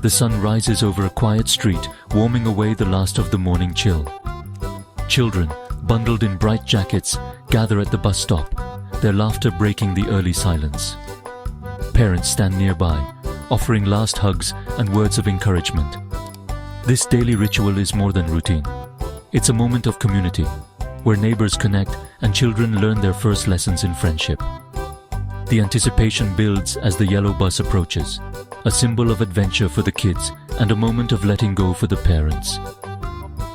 The sun rises over a quiet street, warming away the last of the morning chill. Children, bundled in bright jackets, gather at the bus stop, their laughter breaking the early silence. Parents stand nearby, offering last hugs and words of encouragement. This daily ritual is more than routine. It's a moment of community, where neighbors connect and children learn their first lessons in friendship. The anticipation builds as the yellow bus approaches, a symbol of adventure for the kids and a moment of letting go for the parents.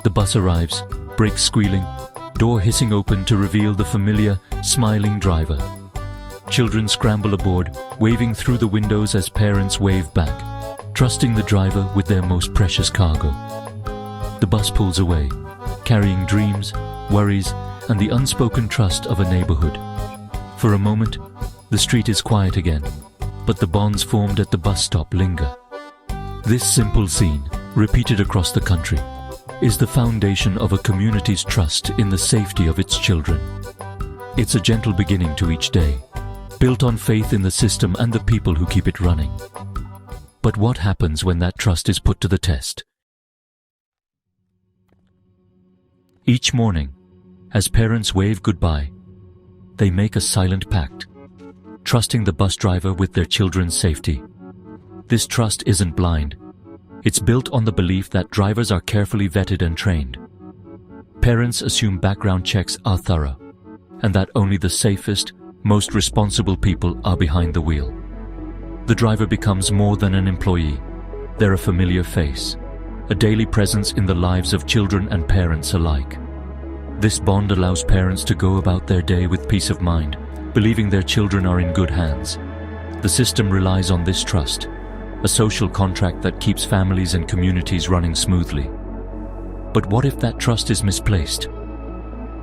The bus arrives, brakes squealing, door hissing open to reveal the familiar, smiling driver. Children scramble aboard, waving through the windows as parents wave back, trusting the driver with their most precious cargo. The bus pulls away, carrying dreams, worries, and the unspoken trust of a neighborhood. For a moment, the street is quiet again, but the bonds formed at the bus stop linger. This simple scene, repeated across the country, is the foundation of a community's trust in the safety of its children. It's a gentle beginning to each day, built on faith in the system and the people who keep it running. But what happens when that trust is put to the test? Each morning, as parents wave goodbye, they make a silent pact, trusting the bus driver with their children's safety. This trust isn't blind. It's built on the belief that drivers are carefully vetted and trained. Parents assume background checks are thorough, and that only the safest, most responsible people are behind the wheel. The driver becomes more than an employee. They're a familiar face, a daily presence in the lives of children and parents alike. This bond allows parents to go about their day with peace of mind, believing their children are in good hands. The system relies on this trust, a social contract that keeps families and communities running smoothly. But what if that trust is misplaced?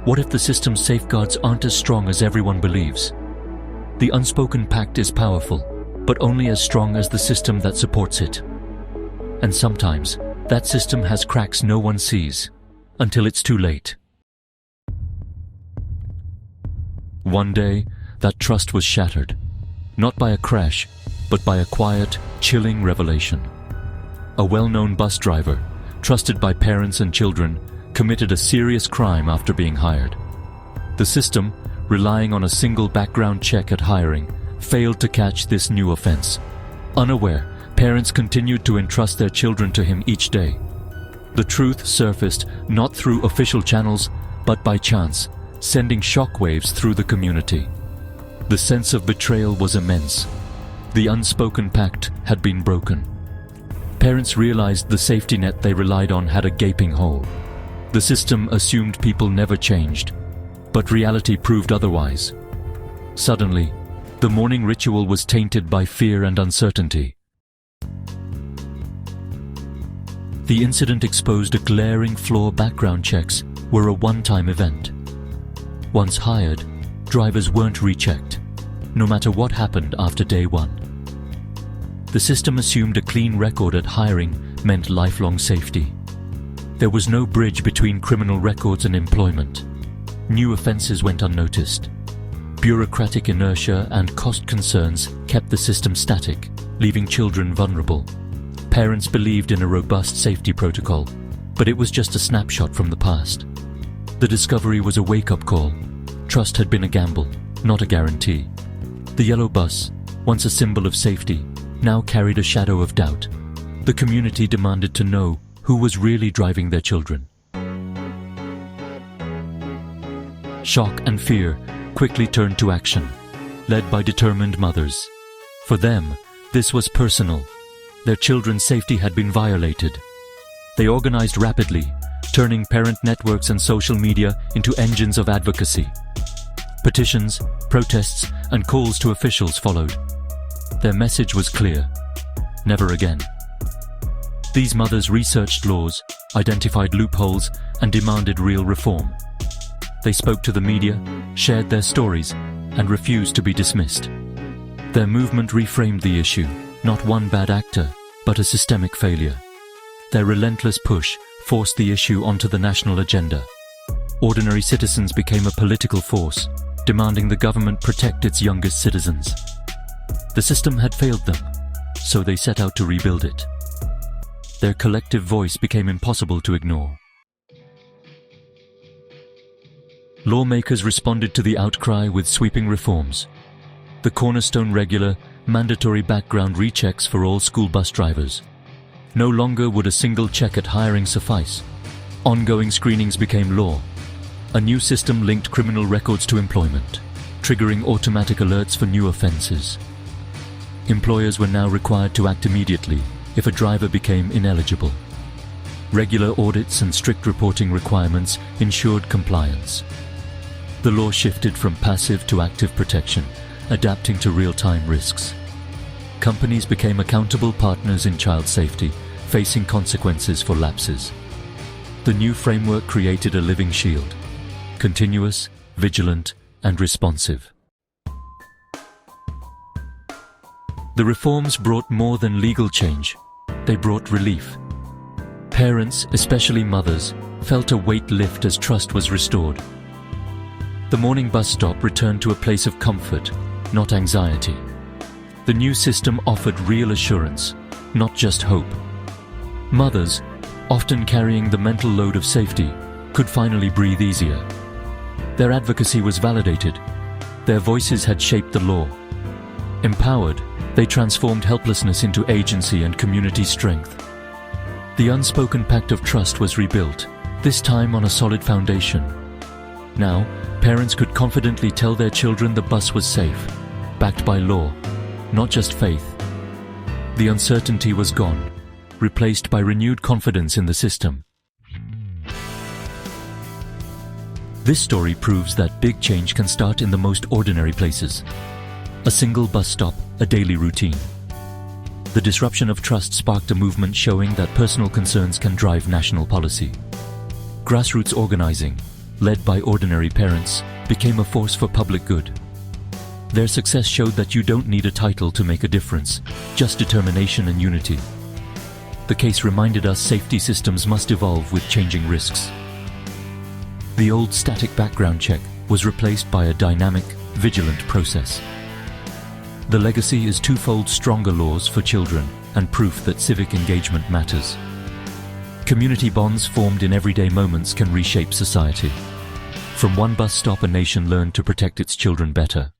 What if the system's safeguards aren't as strong as everyone believes? The unspoken pact is powerful, but only as strong as the system that supports it. And sometimes, that system has cracks no one sees, until it's too late. One day, that trust was shattered, not by a crash, but by a quiet, chilling revelation. A well-known bus driver, trusted by parents and children, committed a serious crime after being hired. The system, relying on a single background check at hiring, failed to catch this new offense. Unaware, parents continued to entrust their children to him each day. The truth surfaced not through official channels, but by chance, sending shockwaves through the community. The sense of betrayal was immense. The unspoken pact had been broken. Parents realized the safety net they relied on had a gaping hole. The system assumed people never changed, but reality proved otherwise. Suddenly, the morning ritual was tainted by fear and uncertainty. The incident exposed a glaring flaw. Background checks were a one-time event. Once hired, drivers weren't rechecked, no matter what happened after day one. The system assumed a clean record at hiring meant lifelong safety. There was no bridge between criminal records and employment. New offenses went unnoticed. Bureaucratic inertia and cost concerns kept the system static, leaving children vulnerable. Parents believed in a robust safety protocol, but it was just a snapshot from the past. The discovery was a wake-up call. Trust had been a gamble, not a guarantee. The yellow bus, once a symbol of safety, now carried a shadow of doubt. The community demanded to know who was really driving their children. Shock and fear quickly turned to action, led by determined mothers. For them, this was personal. Their children's safety had been violated. They organized rapidly, turning parent networks and social media into engines of advocacy. Petitions, protests, and calls to officials followed. Their message was clear: never again. These mothers researched laws, identified loopholes, and demanded real reform. They spoke to the media, shared their stories, and refused to be dismissed. Their movement reframed the issue, not one bad actor, but a systemic failure. Their relentless push forced the issue onto the national agenda. Ordinary citizens became a political force, demanding the government protect its youngest citizens. The system had failed them, so they set out to rebuild it. their collective voice became impossible to ignore. Lawmakers responded to the outcry with sweeping reforms. The cornerstone regular, mandatory background rechecks for all school bus drivers. No longer would a single check at hiring suffice. Ongoing screenings became law. A new system linked criminal records to employment, triggering automatic alerts for new offenses. Employers were now required to act immediately if a driver became ineligible. Regular audits and strict reporting requirements ensured compliance. The law shifted from passive to active protection, adapting to real-time risks. Companies became accountable partners in child safety, facing consequences for lapses. The new framework created a living shield, continuous, vigilant, and responsive. The reforms brought more than legal change. They brought relief. Parents, especially mothers, felt a weight lift as trust was restored. The morning bus stop returned to a place of comfort, not anxiety. The new system offered real assurance, not just hope. Mothers, often carrying the mental load of safety, could finally breathe easier. Their advocacy was validated. Their voices had shaped the law. Empowered, they transformed helplessness into agency and community strength. The unspoken pact of trust was rebuilt, this time on a solid foundation. Now, parents could confidently tell their children the bus was safe, backed by law, not just faith. The uncertainty was gone, replaced by renewed confidence in the system. This story proves that big change can start in the most ordinary places. A single bus stop, a daily routine. The disruption of trust sparked a movement showing that personal concerns can drive national policy. Grassroots organizing, led by ordinary parents, became a force for public good. Their success showed that you don't need a title to make a difference, just determination and unity. The case reminded us safety systems must evolve with changing risks. The old static background check was replaced by a dynamic, vigilant process. The legacy is twofold: stronger laws for children and proof that civic engagement matters. Community bonds formed in everyday moments can reshape society. From one bus stop, a nation learned to protect its children better.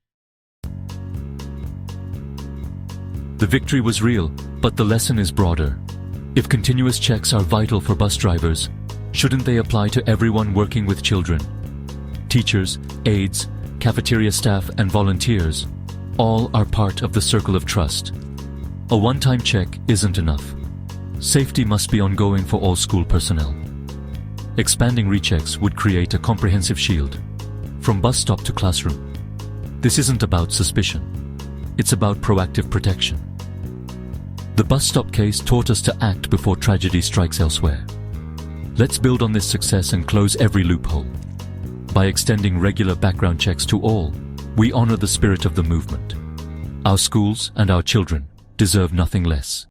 The victory was real, but the lesson is broader. If continuous checks are vital for bus drivers, shouldn't they apply to everyone working with children? Teachers, aides, cafeteria staff, and volunteers all are part of the circle of trust. A one-time check isn't enough. Safety must be ongoing for all school personnel. Expanding rechecks would create a comprehensive shield, from bus stop to classroom. This isn't about suspicion. It's about proactive protection. The bus stop case taught us to act before tragedy strikes elsewhere. Let's build on this success and close every loophole. By extending regular background checks to all, we honor the spirit of the movement. Our schools and our children deserve nothing less.